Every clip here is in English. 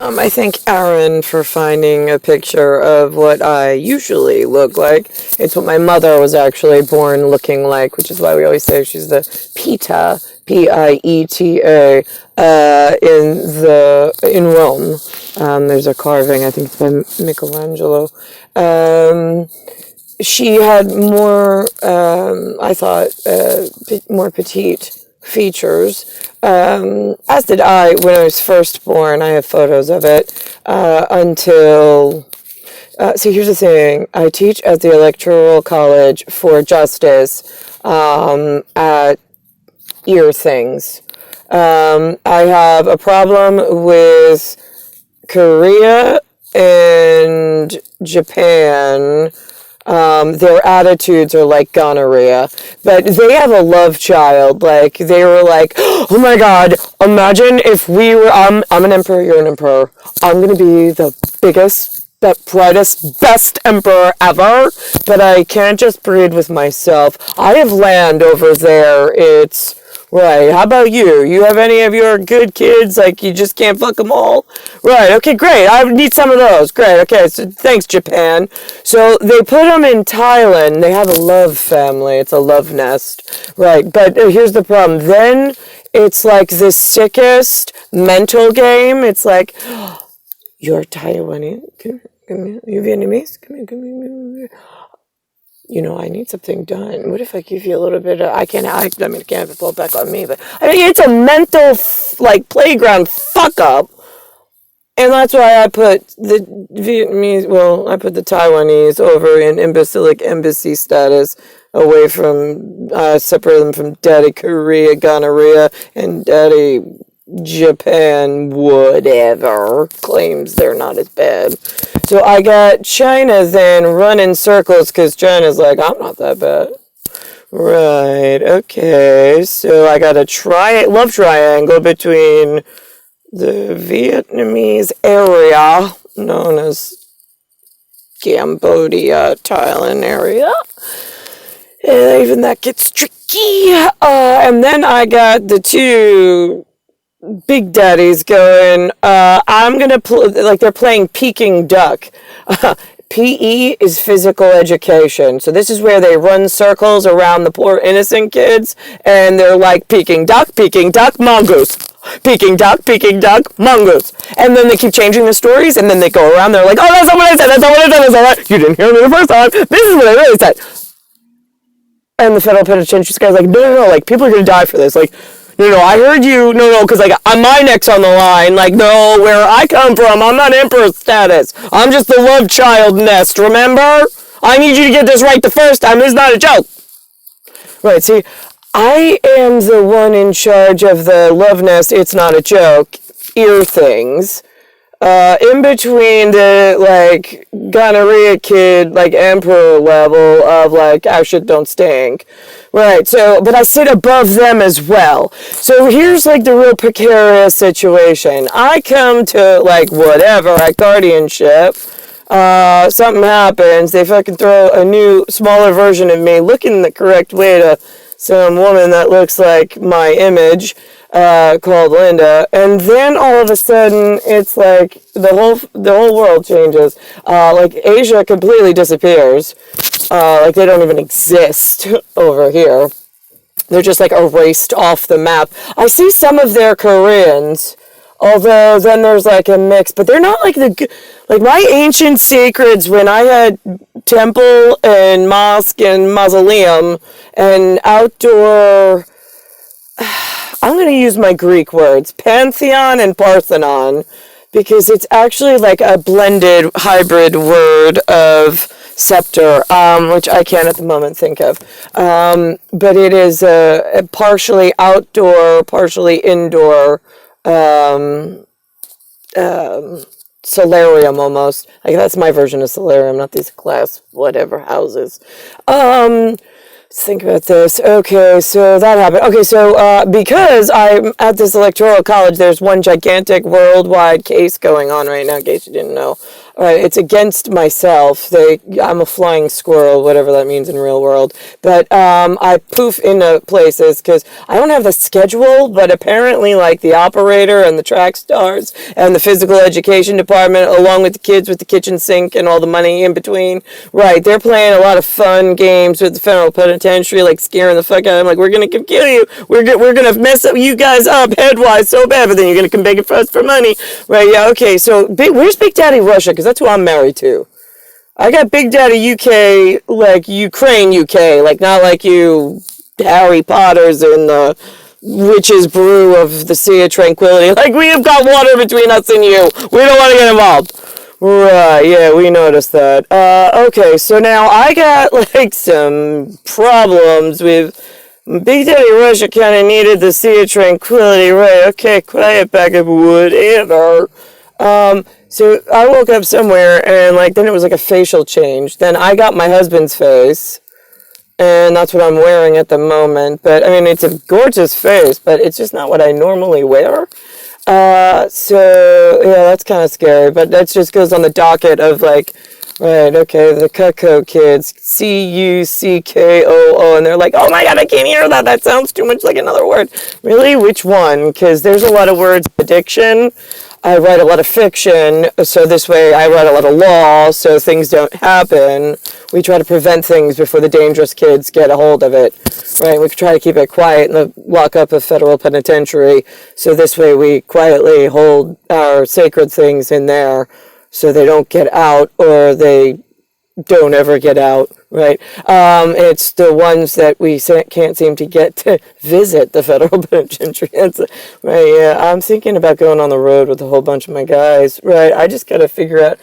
I thank Aaron for finding a picture of what I usually look like. It's what my mother was actually born looking like, which is why we always say she's the Pieta, Pieta, in Rome. There's a carving, I think it's by Michelangelo. She had more, I thought, more petite features, as did I when I was first born. I have photos of it, until, see, here's the thing. I teach at the Electoral College for Justice, at ear things. I have a problem with Korea and Japan. Their attitudes are like gonorrhea, but they have a love child. Like, they were like, oh my God, imagine if we were, I'm an emperor, you're an emperor. I'm going to be the biggest, the brightest, best emperor ever, but I can't just breed with myself. I have land over there. It's, right, how about you? You have any of your good kids? Like, you just can't fuck them all? Right, okay, great. I need some of those. Great, okay, so thanks, Japan. So they put them in Thailand. They have a love family. It's a love nest. Right, but here's the problem. Then it's like the sickest mental game. It's like, oh, you're Taiwanese. Come here. You're Vietnamese? Come here. You know, I need something done. What if I give you a little bit of, I can't have it fall back on me, but I mean, it's a mental, playground fuck up. And that's why I put the Vietnamese, I put the Taiwanese over in imbecilic embassy status, away from, separate them from Daddy Korea, gonorrhea, and Daddy Japan, whatever, claims they're not as bad. So I got China then running circles because China's like, I'm not that bad. Right, okay. So I got a love triangle between the Vietnamese area, known as Cambodia, Thailand area. And even that gets tricky. And then I got the two big daddies going, I'm gonna they're playing Peking Duck. PE is physical education. So this is where they run circles around the poor innocent kids, and they're like, Peking Duck, mongoose. Peking Duck, mongoose. And then they keep changing the stories, and then they go around, they're like, oh, that's not what I said, that's not what I said, that's not what I said. You didn't hear me the first time. This is what I really said. And the federal penitentiary guy's like, no, like, people are gonna die for this. Like, no, I heard you. No, because, like, my neck's on the line. Like, no, where I come from, I'm not emperor status. I'm just the love child nest, remember? I need you to get this right the first time. This is not a joke. Right, see, I am the one in charge of the love nest, it's not a joke, ear things. In between the, like, gonorrhea kid, like, emperor level of, like, our shit don't stink. Right, so, but I sit above them as well. So here's, like, the real precarious situation. I come to, like, whatever, at guardianship. Something happens. They fucking throw a new, smaller version of me looking the correct way to some woman that looks like my image. Called Linda, and then all of a sudden it's like the whole world changes. Like Asia completely disappears. Like they don't even exist over here. They're just like erased off the map. I see some of their Koreans, although then there's like a mix, but they're not like like my ancient sacreds when I had temple and mosque and mausoleum and outdoor. I'm going to use my Greek words, Pantheon and Parthenon, because it's actually like a blended hybrid word of scepter, which I can't at the moment think of. But it is a partially outdoor, partially indoor solarium almost. Like that's my version of solarium, not these glass whatever houses. Let's think about this. Okay, so that happened. Okay, so because I'm at this electoral college, there's one gigantic worldwide case going on right now, in case you didn't know. Right, it's against myself. I'm a flying squirrel, whatever that means in real world. But I poof into places because I don't have the schedule. But apparently, like the operator and the track stars and the physical education department, along with the kids with the kitchen sink and all the money in between, right? They're playing a lot of fun games with the federal penitentiary, like scaring the fuck out of them. Like, we're gonna kill you. We're gonna mess up you guys up headwise so bad, but then you're gonna come begging for us for money, right? Yeah, okay. So, where's Big Daddy Russia? Because that's who I'm married to. I got Big Daddy UK, like Ukraine UK, like not like you Harry Potters in the witch's brew of the Sea of Tranquility. Like, we have got water between us and you. We don't want to get involved. Right, yeah, we noticed that. Okay, so now I got like some problems with Big Daddy Russia kind of needed the Sea of Tranquility, right? Okay, quiet back up, whatever. So I woke up somewhere and like then it was like a facial change. Then I got my husband's face, and that's what I'm wearing at the moment. But I mean, it's a gorgeous face, but it's just not what I normally wear. So yeah, that's kind of scary. But that just goes on the docket of like, right, okay, the Cutco kids, Cuckoo, and they're like, oh my god, I can't hear that. That sounds too much like another word. Really? Which one? Because there's a lot of words. Addiction. I write a lot of fiction, so this way I write a lot of law, so things don't happen. We try to prevent things before the dangerous kids get a hold of it, right? We try to keep it quiet in the lockup of federal penitentiary, so this way we quietly hold our sacred things in there so they don't get out or they don't ever get out, right? It's the ones that we can't seem to get to visit the federal penitentiary. Right, yeah, I'm thinking about going on the road with a whole bunch of my guys, right? I just got to figure out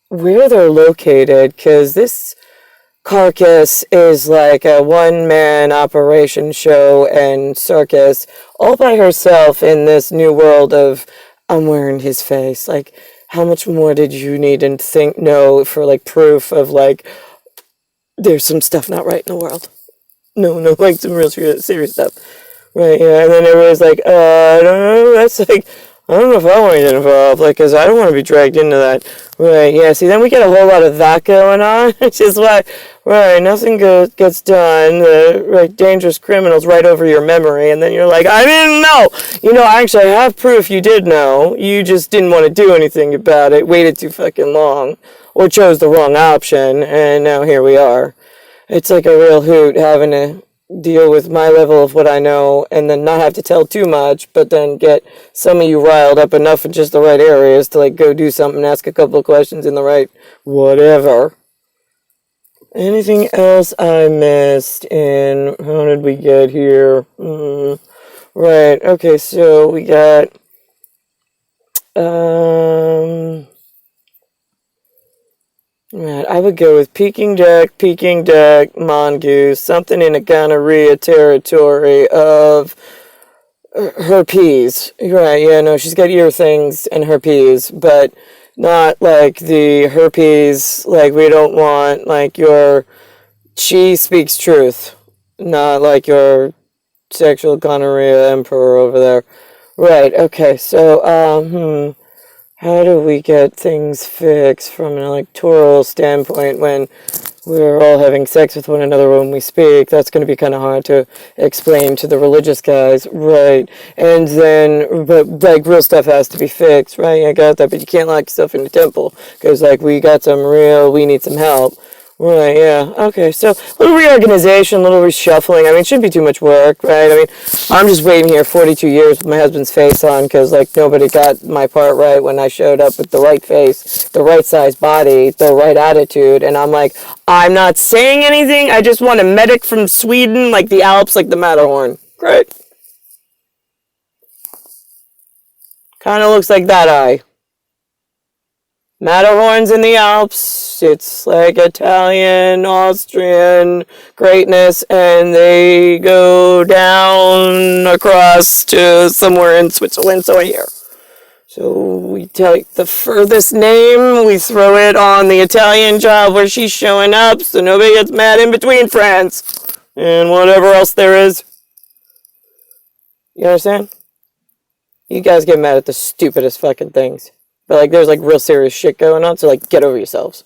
where they're located, because this carcass is like a one-man operation show and circus all by herself in this new world of I'm wearing his face. Like, how much more did you need and know for like proof of like there's some stuff not right in the world? No, like some real serious stuff. Right, yeah, and then everybody's like, I don't know, that's like, I don't know if I want to get involved, like, because I don't want to be dragged into that. Right, yeah, see, then we get a whole lot of that going on, which is why, right, nothing gets done, right, dangerous criminals right over your memory, and then you're like, I didn't know! Actually, I have proof you did know, you just didn't want to do anything about it, waited too fucking long, or chose the wrong option, and now here we are. It's like a real hoot having to deal with my level of what I know and then not have to tell too much, but then get some of you riled up enough in just the right areas to like go do something, ask a couple of questions in the right whatever. Anything else I missed in how did we get here? Right, okay, so we got right, I would go with Peking duck, mongoose, something in a gonorrhea territory of herpes. Right, yeah, no, she's got ear things and herpes, but not like the herpes, like we don't want, like she speaks truth, not like your sexual gonorrhea emperor over there. Right, okay, so, how do we get things fixed from an electoral standpoint when we're all having sex with one another when we speak? That's going to be kind of hard to explain to the religious guys, right? And then, but like real stuff has to be fixed, right? I got that, but you can't lock yourself in the temple because like we need some help. Right, yeah. Okay, so a little reorganization, a little reshuffling. I mean, it shouldn't be too much work, right? I mean, I'm just waiting here 42 years with my husband's face on because, like, nobody got my part right when I showed up with the right face, the right size body, the right attitude. And I'm like, I'm not saying anything. I just want a medic from Sweden, like the Alps, like the Matterhorn. Great. Kind of looks like that eye. Matterhorn's in the Alps. It's like Italian, Austrian greatness, and they go down across to somewhere in Switzerland, so I hear. So we take the furthest name, we throw it on the Italian job where she's showing up, so nobody gets mad in between France and whatever else there is. You understand? You guys get mad at the stupidest fucking things. But like, there's like real serious shit going on. So like, get over yourselves.